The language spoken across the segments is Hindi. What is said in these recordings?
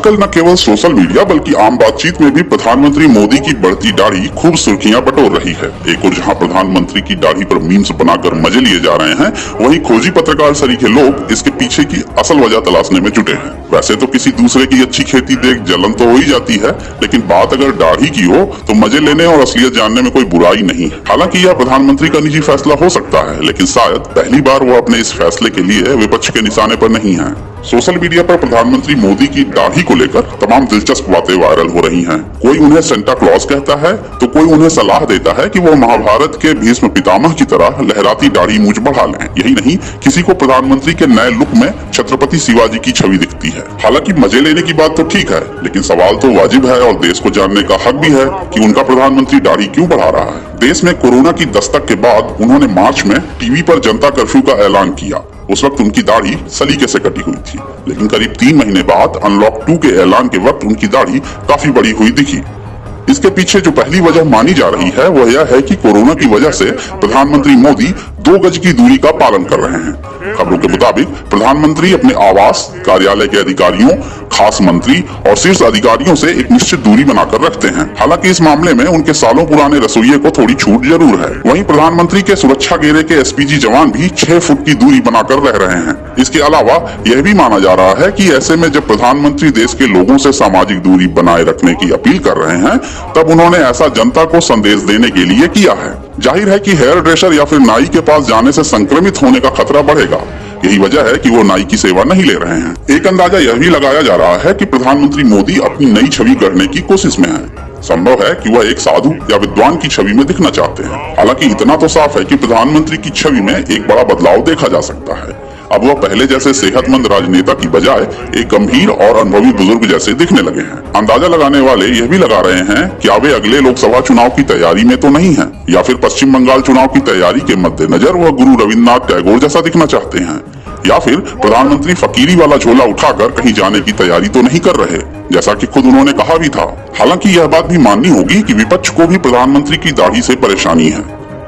आजकल न केवल सोशल मीडिया बल्कि आम बातचीत में भी प्रधानमंत्री मोदी की बढ़ती दाढ़ी खूब सुर्खियां बटोर रही है। एक और जहां प्रधानमंत्री की दाढ़ी पर मीम्स बनाकर मजे लिए जा रहे हैं, वहीं खोजी पत्रकार सरीखे लोग इसके पीछे की असल वजह तलाशने में जुटे हैं। वैसे तो किसी दूसरे की अच्छी खेती देख जलन तो हो ही जाती है, लेकिन बात अगर दाढ़ी की हो तो मजे लेने और असलियत जानने में कोई बुराई नहीं है। हालांकि यह प्रधानमंत्री का निजी फैसला हो सकता है, लेकिन शायद पहली बार वो अपने इस फैसले के लिए विपक्ष के निशाने पर नहीं है। सोशल मीडिया पर प्रधानमंत्री मोदी की दाढ़ी को लेकर तमाम दिलचस्प बातें वायरल हो रही हैं। कोई उन्हें सेंटा क्लॉज कहता है तो कोई उन्हें सलाह देता है कि वो महाभारत के भीष्म पितामह की तरह लहराती दाढ़ी मूंछ बढ़ा लें। यही नहीं, किसी को प्रधानमंत्री के नए लुक में छत्रपति शिवाजी की छवि दिखती है। हालांकि मजे लेने की बात तो ठीक है, लेकिन सवाल तो वाजिब है और देश को जानने का हक भी है कि उनका प्रधानमंत्री दाढ़ी क्यों बढ़ा रहा है। देश में कोरोना की दस्तक के बाद उन्होंने मार्च में टीवी पर जनता कर्फ्यू का ऐलान किया। उस वक्त उनकी दाढ़ी सलीके से कटी हुई थी, लेकिन करीब 3 महीने बाद अनलॉक 2 के ऐलान के वक्त उनकी दाढ़ी काफी बड़ी हुई दिखी। इसके पीछे जो पहली वजह मानी जा रही है वह यह है कि कोरोना की वजह से प्रधानमंत्री मोदी 2 गज की दूरी का पालन कर रहे हैं। खबरों के मुताबिक प्रधानमंत्री अपने आवास, कार्यालय के अधिकारियों, खास मंत्री और शीर्ष अधिकारियों से एक निश्चित दूरी बनाकर रखते हैं। हालांकि इस मामले में उनके सालों पुराने रसोइये को थोड़ी छूट जरूर है। वहीं प्रधानमंत्री के सुरक्षा घेरे के एसपीजी जवान भी 6 फुट की दूरी बनाकर रह रहे हैं। इसके अलावा यह भी माना जा रहा है कि ऐसे में जब प्रधानमंत्री देश के लोगों से सामाजिक दूरी बनाए रखने की अपील कर रहे हैं, तब उन्होंने ऐसा जनता को संदेश देने के लिए किया है। जाहिर है कि हेयर ड्रेसर या फिर नाई के पास जाने से संक्रमित होने का खतरा बढ़ेगा। यही वजह है कि वो नाई की सेवा नहीं ले रहे हैं। एक अंदाजा यह भी लगाया जा रहा है कि प्रधानमंत्री मोदी अपनी नई छवि गढ़ने की कोशिश में है। संभव है कि वह एक साधु या विद्वान की छवि में दिखना चाहते हैं। हालांकि इतना तो साफ है कि प्रधानमंत्री की छवि में एक बड़ा बदलाव देखा जा सकता है। अब वह पहले जैसे सेहतमंद राजनेता की बजाय एक गंभीर और अनुभवी बुजुर्ग जैसे दिखने लगे हैं। अंदाजा लगाने वाले यह भी लगा रहे हैं कि वे अगले लोकसभा चुनाव की तैयारी में तो नहीं हैं, या फिर पश्चिम बंगाल चुनाव की तैयारी के मद्देनजर वह गुरु रविन्द्रनाथ टैगोर जैसा दिखना चाहते हैं, या फिर प्रधानमंत्री फकीरी वाला झोला उठाकर कहीं जाने की तैयारी तो नहीं कर रहे, जैसा कि खुद उन्होंने कहा भी था। हालांकि यह बात भी माननी होगी कि विपक्ष को भी प्रधानमंत्री की दाढ़ी से परेशानी है।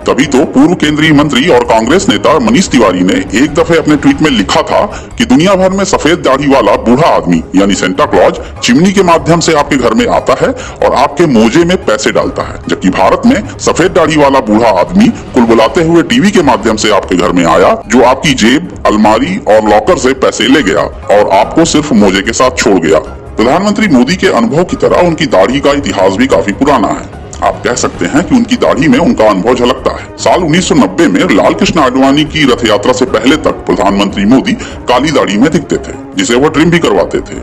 तभी तो पूर्व केंद्रीय मंत्री और कांग्रेस नेता मनीष तिवारी ने एक दफे अपने ट्वीट में लिखा था कि दुनिया भर में सफेद दाढ़ी वाला बूढ़ा आदमी यानी सेंटा क्लॉज चिमनी के माध्यम से आपके घर में आता है और आपके मोजे में पैसे डालता है, जबकि भारत में सफेद दाढ़ी वाला बूढ़ा आदमी कुलबुलाते हुए टीवी के माध्यम से आपके घर में आया, जो आपकी जेब, अलमारी और लॉकर से पैसे ले गया और आपको सिर्फ मोजे के साथ छोड़ गया। प्रधानमंत्री मोदी के अनुभव की तरह उनकी दाढ़ी का इतिहास भी काफी पुराना है। आप कह सकते हैं कि उनकी दाढ़ी में उनका अनुभव झलकता है। साल 1990 में लाल कृष्ण आडवाणी की रथ यात्रा से पहले तक प्रधानमंत्री मोदी काली दाढ़ी में दिखते थे, जिसे वो ट्रिम भी करवाते थे।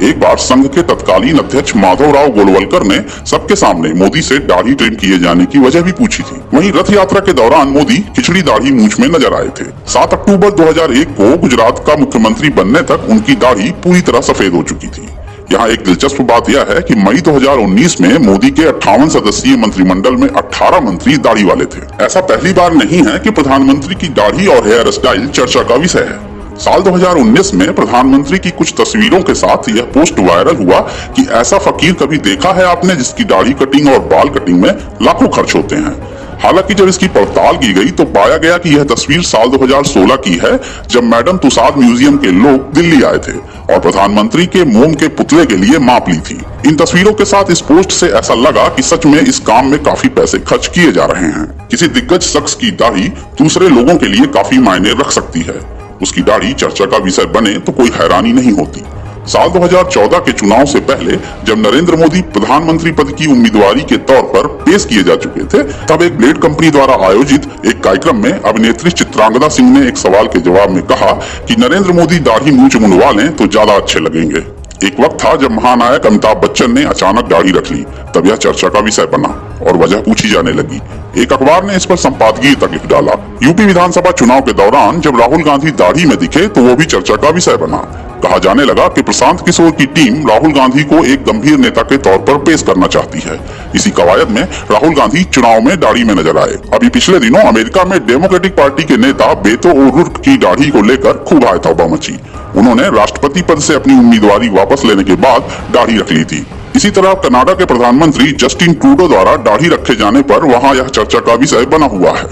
एक बार संघ के तत्कालीन अध्यक्ष माधवराव गोलवलकर ने सबके सामने मोदी से दाढ़ी ट्रिम किए जाने की वजह भी पूछी थी। वहीं रथ यात्रा के दौरान मोदी खिचड़ी दाढ़ी मूंछ में नजर आए थे। 7 अक्टूबर 2001 को गुजरात का मुख्यमंत्री बनने तक उनकी दाढ़ी पूरी तरह सफेद हो चुकी थी। यहाँ एक दिलचस्प बात यह है कि मई 2019 में मोदी के 58 सदस्यीय मंत्रिमंडल में 18 मंत्री दाढ़ी वाले थे। ऐसा पहली बार नहीं है कि प्रधानमंत्री की दाढ़ी और हेयर स्टाइल चर्चा का विषय है। साल 2019 में प्रधानमंत्री की कुछ तस्वीरों के साथ यह पोस्ट वायरल हुआ कि ऐसा फकीर कभी देखा है आपने जिसकी दाढ़ी कटिंग और बाल कटिंग में लाखों खर्च होते हैं। हालांकि जब इसकी पड़ताल की गई तो पाया गया कि यह तस्वीर साल 2016 की है, जब मैडम तुसाद म्यूजियम के लोग दिल्ली आए थे और प्रधानमंत्री के मोम के पुतले के लिए माप ली थी। इन तस्वीरों के साथ इस पोस्ट से ऐसा लगा कि सच में इस काम में काफी पैसे खर्च किए जा रहे हैं। किसी दिग्गज शख्स की दाढ़ी दूसरे लोगों के लिए काफी मायने रख सकती है। उसकी दाढ़ी चर्चा का विषय बने तो कोई हैरानी नहीं होती। साल 2014 के चुनाव से पहले जब नरेंद्र मोदी प्रधानमंत्री पद की उम्मीदवारी के तौर पर पेश किए जा चुके थे, तब एक ब्लेड कंपनी द्वारा आयोजित एक कार्यक्रम में अभिनेत्री चित्रांगदा सिंह ने एक सवाल के जवाब में कहा कि नरेंद्र मोदी दाढ़ी मूंछ मुंडवा लें तो ज्यादा अच्छे लगेंगे। एक वक्त था जब महानायक अमिताभ बच्चन ने अचानक दाढ़ी रख ली, तब यह चर्चा का विषय बना और वजह पूछी जाने लगी। एक अखबार ने इस पर संपादकीय तक लिख डाला। यूपी विधानसभा चुनाव के दौरान जब राहुल गांधी दाढ़ी में दिखे तो वो भी चर्चा का विषय बना। कहा जाने लगा कि प्रशांत किशोर की टीम राहुल गांधी को एक गंभीर नेता के तौर पर पेश करना चाहती है। इसी कवायद में राहुल गांधी चुनाव में दाढ़ी में नजर आए। अभी पिछले दिनों अमेरिका में डेमोक्रेटिक पार्टी के नेता बेतो ओरुर्क की दाढ़ी को लेकर खूब हाय तौबा मची। उन्होंने राष्ट्रपति पद से अपनी उम्मीदवारी वापस लेने के बाद दाढ़ी रख ली थी। इसी तरह कनाडा के प्रधानमंत्री जस्टिन ट्रूडो द्वारा दाढ़ी रखे जाने पर वहां यह चर्चा का विषय बना हुआ है।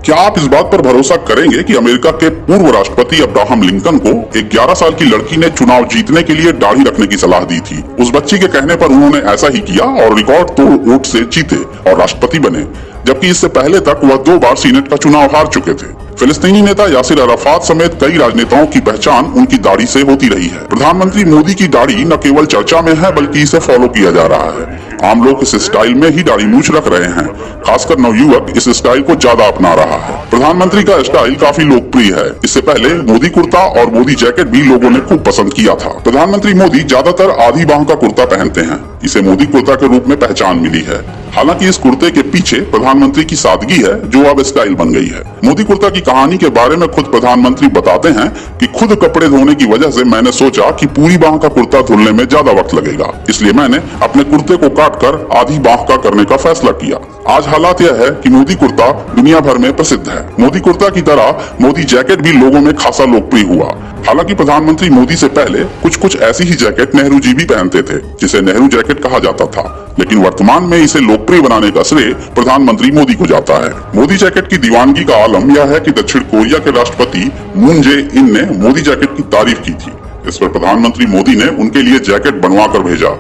क्या आप इस बात पर भरोसा करेंगे कि अमेरिका के पूर्व राष्ट्रपति अब्राहम लिंकन को एक 11 साल की लड़की ने चुनाव जीतने के लिए दाढ़ी रखने की सलाह दी थी। उस बच्ची के कहने पर उन्होंने ऐसा ही किया और रिकॉर्ड तोड़ वोट से जीते और राष्ट्रपति बने, जबकि इससे पहले तक वह 2 बार सीनेट का चुनाव हार चुके थे। फिलिस्तीनी नेता यासिर अराफात समेत कई राजनेताओं की पहचान उनकी दाढ़ी से होती रही है। प्रधानमंत्री मोदी की दाढ़ी न केवल चर्चा में है बल्कि इसे फॉलो किया जा रहा है। आम लोग इस स्टाइल में ही दाढ़ी मूछ रख रहे हैं, खासकर नवयुवक इस स्टाइल को ज्यादा अपना रहा है। प्रधानमंत्री का स्टाइल काफी लोकप्रिय है। इससे पहले मोदी कुर्ता और मोदी जैकेट भी लोगों ने खूब पसंद किया था। प्रधानमंत्री मोदी ज्यादातर आधी बाह का कुर्ता पहनते हैं। इसे मोदी कुर्ता के रूप में पहचान मिली है। हालांकि इस कुर्ते के पीछे प्रधानमंत्री की सादगी है जो अब स्टाइल बन गई है। मोदी कुर्ता की कहानी के बारे में खुद प्रधानमंत्री बताते हैं कि खुद कपड़े धोने की वजह से मैंने सोचा कि पूरी बाह का कुर्ता धुलने में ज्यादा वक्त लगेगा, इसलिए मैंने अपने कुर्ते को काटकर आधी बाह का करने का फैसला किया। आज हालात यह है कि मोदी कुर्ता दुनिया भर में प्रसिद्ध है। मोदी कुर्ता की तरह मोदी जैकेट भी लोगों में खासा लोकप्रिय हुआ। हालांकि प्रधानमंत्री मोदी से पहले कुछ ऐसी ही जैकेट नेहरू जी भी पहनते थे, जिसे नेहरू जैकेट कहा जाता था, लेकिन वर्तमान में इसे लोकप्रिय बनाने का श्रेय प्रधानमंत्री मोदी को जाता है। मोदी जैकेट की दीवानगी का आलम यह है कि दक्षिण कोरिया के राष्ट्रपति मून जे इन ने मोदी जैकेट की तारीफ की थी। इस पर प्रधानमंत्री मोदी ने उनके लिए जैकेट बनवा कर भेजा।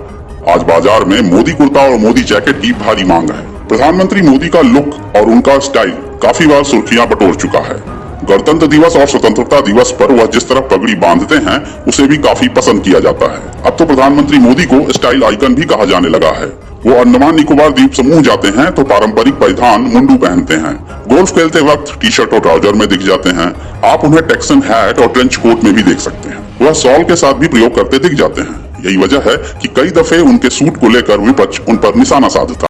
आज बाजार में मोदी कुर्ता और मोदी जैकेट की भारी मांग है। प्रधानमंत्री मोदी का लुक और उनका स्टाइल काफी बार सुर्खियां बटोर चुका है। गणतंत्र दिवस और स्वतंत्रता दिवस पर वह जिस तरह पगड़ी बांधते हैं उसे भी काफी पसंद किया जाता है। अब तो प्रधानमंत्री मोदी को स्टाइल आइकन भी कहा जाने लगा है। वो अंडमान निकोबार द्वीप समूह जाते हैं तो पारंपरिक परिधान मुंडू पहनते हैं। गोल्फ खेलते वक्त टी शर्ट और ट्राउजर में दिख जाते हैं। आप उन्हें टेक्सन हैट और ट्रेंच कोट में भी देख सकते हैं। वह शॉल के साथ भी प्रयोग करते दिख जाते हैं। यही वजह है कि कई दफे उनके सूट को लेकर विपक्ष उन पर निशाना साधता